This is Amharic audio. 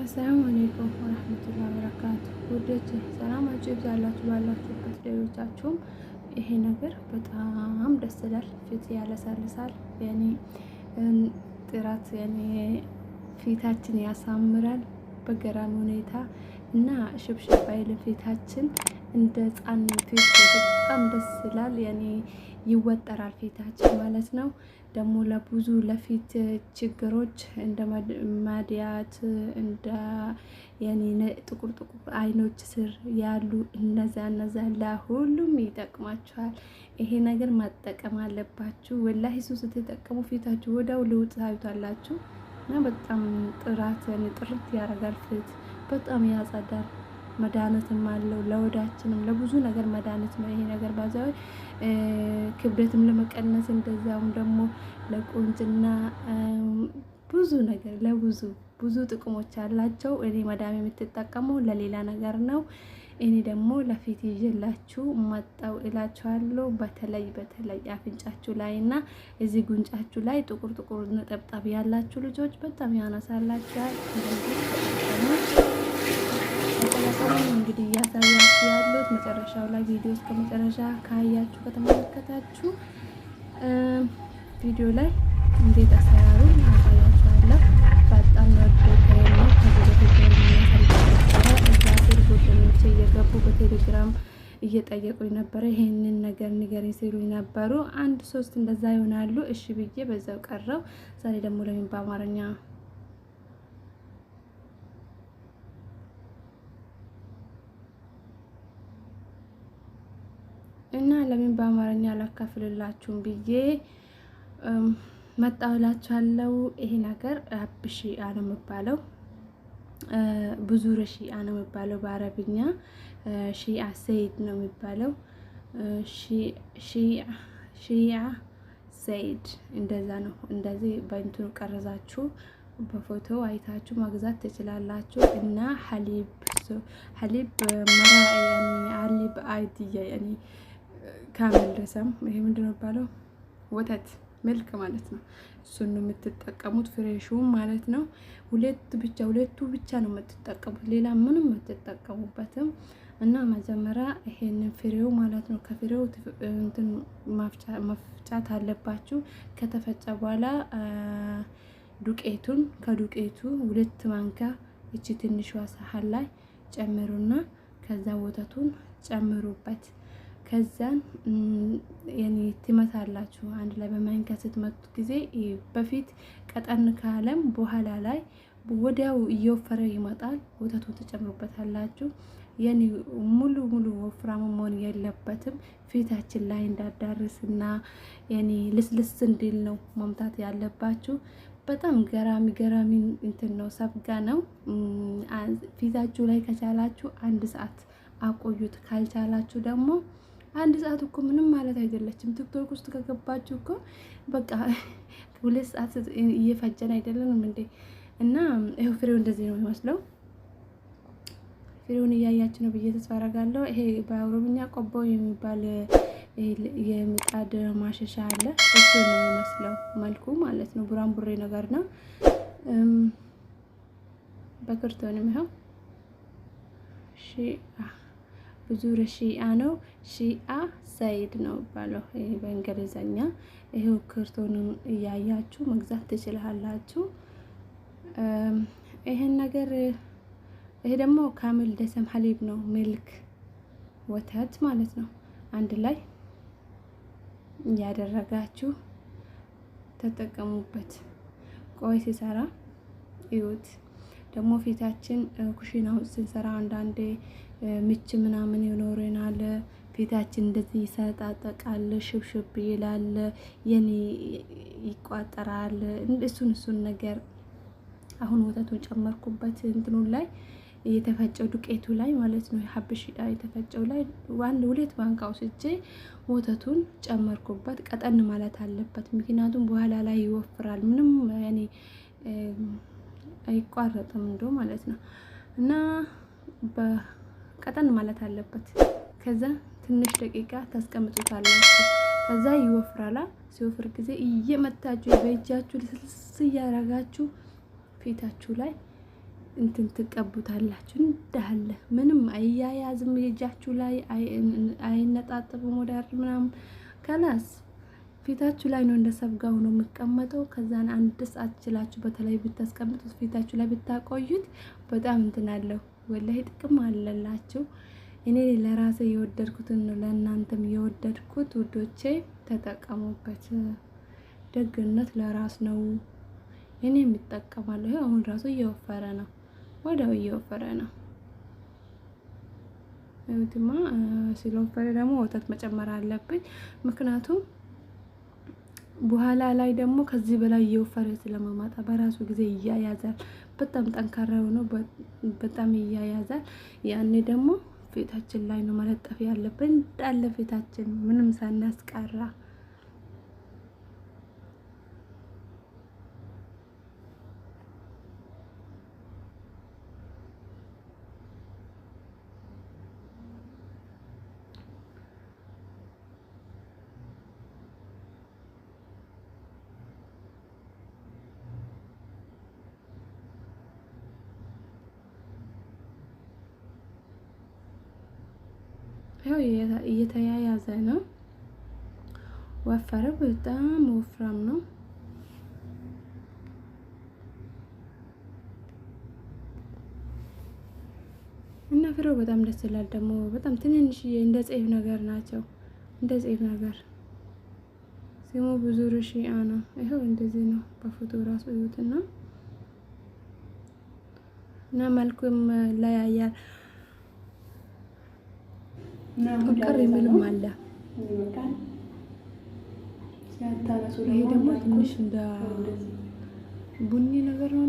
አሰላሙ አለይኩም ወራህመቱላሂ ወበረካቱ። ውዶች ሰላማችሁ ይብዛላችሁ ባላችሁበት ሌሎቻችሁም። ይሄ ነገር በጣም ደስ ይላል፣ ፊት ያለሳልሳል፣ ያኔ ጥራት ያኔ ፊታችን ያሳምራል በገራሚ ሁኔታ እና ሽብሽብ አይልም ፊታችን እንደ ህፃን ፊት በጣም ደስ ይላል። ያኔ ይወጠራል ፊታችን ማለት ነው። ደግሞ ለብዙ ለፊት ችግሮች እንደ ማዲያት እንደ ያኔ ጥቁር አይኖች ስር ያሉ እነዛ ለሁሉም ይጠቅማችኋል። ይሄ ነገር መጠቀም አለባችሁ። ወላሂ ሱስ ስትጠቀሙ ፊታችሁ ወዲያው ለውጥ ታዩታላችሁ እና በጣም ጥራት ያኔ ጥርት ያደርጋል ፊት በጣም ያጸዳል። መድኃኒትም አለው ለወዳችንም ለብዙ ነገር መድኃኒት ነው ይሄ ነገር ባዛው ክብደትም ለመቀነስ እንደዛውም ደግሞ ለቁንጅና ብዙ ነገር ብዙ ጥቅሞች አላቸው። እኔ መዳም የምትጠቀመው ለሌላ ነገር ነው። እኔ ደግሞ ለፊት ይዤላችሁ መጣው እላችኋለሁ። በተለይ አፍንጫችሁ ላይ እና እዚህ ጉንጫችሁ ላይ ጥቁር ነጠብጣብ ያላችሁ ልጆች በጣም ያነሳላችኋል። እንግዲህ እያሳያችሁ ያሉት መጨረሻው ላይ ቪዲዮ እስከ መጨረሻ ካያችሁ ከተመለከታችሁ ቪዲዮ ላይ እንዴት አሰራሩ አሳያችኋለሁ። በጣም ነው ጓደኞቼ እየገቡ በቴሌግራም እየጠየቁኝ ነበረ። ይሄንን ነገር ንገሪኝ ሲሉኝ ነበሩ። 1-3 እንደዛ ይሆናሉ። እሺ ብዬ በዛው ቀረው። ዛሬ ደግሞ ለምን በአማርኛ እና ለምን በአማርኛ አላካፍልላችሁም ብዬ መጣሁላችኋለሁ። ይሄ ነገር ሺአ ነው የሚባለው፣ ብዙ ሺአ ነው የሚባለው በአረብኛ። ሺአ ሰይድ ነው የሚባለው። ሺአ ሰይድ እንደዛ ነው። እንደዚህ በእንትኑ ቀረዛችሁ በፎቶ አይታችሁ መግዛት ትችላላችሁ። እና ሐሊብ መራ ያኒ ሐሊብ አይዲያ ያኒ ካመል ደሰም ይሄ ምንድነው የሚባለው? ወተት ሚልክ ማለት ነው። እሱን ነው የምትጠቀሙት፣ ፍሬሹ ማለት ነው። ሁለቱ ብቻ ነው የምትጠቀሙት፣ ሌላ ምንም አትጠቀሙበትም። እና መጀመሪያ ይሄንን ፍሬው ማለት ነው ከፍሬው እንትን መፍጫት አለባችሁ። ከተፈጨ በኋላ ከዱቄቱ 2 ማንኪያ እቺ ትንሿ ሳህን ላይ ጨምሩና ከዛ ወተቱን ጨምሩበት። ከዛን ያኔ ትመታላችሁ አንድ ላይ በማንኪያ ስትመቱት ጊዜ በፊት ቀጠን ካለም በኋላ ላይ ወዲያው እየወፈረ ይመጣል። ወተቱን ትጨምሩበታላችሁ። ያኔ ሙሉ ወፍራም መሆን የለበትም። ፊታችን ላይ እንዳዳርስና ያኔ ልስልስ እንዲል ነው መምታት ያለባችሁ። በጣም ገራሚ እንትን ነው፣ ሰብጋ ነው። ፊታችሁ ላይ ከቻላችሁ 1 ሰዓት አቆዩት። ካልቻላችሁ ደግሞ 1 ሰዓት እኮ ምንም ማለት አይደለችም። ቲክቶክ ውስጥ ከገባችሁ እኮ በቃ 2 ሰዓት እየፈጀን አይደለም እንዴ? እና ይሄው ፍሬው እንደዚህ ነው የሚመስለው። ፍሬውን እያያችሁ ነው ብዬ ተስፋ አደርጋለሁ። ይሄ በኦሮምኛ ቆቦ የሚባል የምጣድ ማሸሻ አለ። እሱ ነው የሚመስለው መልኩ ማለት ነው። ቡራንቡሬ ነገር ነው። በክርቶንም ይሄው ብዙ ሺአ ነው። ሺአ ሰይድ ነው ባለው በእንግሊዘኛ። ይሄው ክርቶኑን እያያችሁ መግዛት ትችላላችሁ። ይሄን ነገር ይሄ ደግሞ ካምል ደሰም ሐሊብ ነው፣ ሚልክ ወተት ማለት ነው። አንድ ላይ ያደረጋችሁ ተጠቀሙበት። ቆይ ሲሰራ እዩት። ደግሞ ፊታችን ኩሽናው ስንሰራ አንዳንዴ ምች ምናምን ይኖረናል። ፊታችን እንደዚህ ይሰጣጠቃል፣ ሽብሽብ ይላል፣ የኔ ይቋጠራል። እሱን ነገር አሁን ወተቱን ጨመርኩበት እንትኑ ላይ የተፈጨው ዱቄቱ ላይ ማለት ነው። ሀብሽ የተፈጨው ላይ 1-2 ማንካ ወስጄ ወተቱን ጨመርኩበት። ቀጠን ማለት አለበት፣ ምክንያቱም በኋላ ላይ ይወፍራል። ምንም ያኔ አይቋረጥም እንደው ማለት ነው። እና በቀጠን ማለት አለበት። ከዛ ትንሽ ደቂቃ ታስቀምጡታላችሁ። ከዛ ይወፍራላ። ሲወፍር ጊዜ እየመታችሁ በእጃችሁ ልስልስ እያረጋችሁ ፊታችሁ ላይ እንትን ትቀቡታላችሁ እንዳለ ምንም አያያዝም፣ የእጃችሁ ላይ አይነጣጥብም ወደ አር ምናምን ከላስ ፊታችሁ ላይ ነው እንደ ሰብጋው ነው የሚቀመጠው። ከዛን አንድ ሰዓት ችላችሁ በተለይ ብታስቀምጡት ፊታችሁ ላይ ብታቆዩት በጣም እንትን አለው ወላሂ ጥቅም አለላችሁ። እኔ ለራሴ የወደድኩትን ነው ለእናንተም የወደድኩት ውዶቼ፣ ተጠቀሙበት። ደግነት ለራስ ነው። እኔ የምጠቀማለሁ። አሁን ራሱ እየወፈረ ነው፣ ወዲያው እየወፈረ ነው። እውትማ ሲለወፈረ ደግሞ ወተት መጨመር አለብኝ፣ ምክንያቱም በኋላ ላይ ደግሞ ከዚህ በላይ እየወፈረ ስለማማጣ በራሱ ጊዜ ይያያዛል። በጣም ጠንካራ ሆኖ በጣም ይያያዛል። ያኔ ደግሞ ፊታችን ላይ ነው መለጠፍ ያለብን እንዳለ ፊታችን ምንም ሳናስቀራ። ያው እየተያያዘ ነው። ወፈረ፣ በጣም ወፍራም ነው። እና ፍሬው በጣም ደስ ይላል። ደግሞ በጣም ትንንሽዬ እንደ ጤፍ ነገር ናቸው። እንደ ጤፍ ነገር ስሙ ብዙ ርሺአ ነው። ይኸው እንደዚህ ነው በፎቶ ራሱ እዩትና እና መልኩም ለያያል። ቅር የሚልም አለ። ይሄ ደግሞ ትንሽ እንደ ቡኒ ነገር ነው።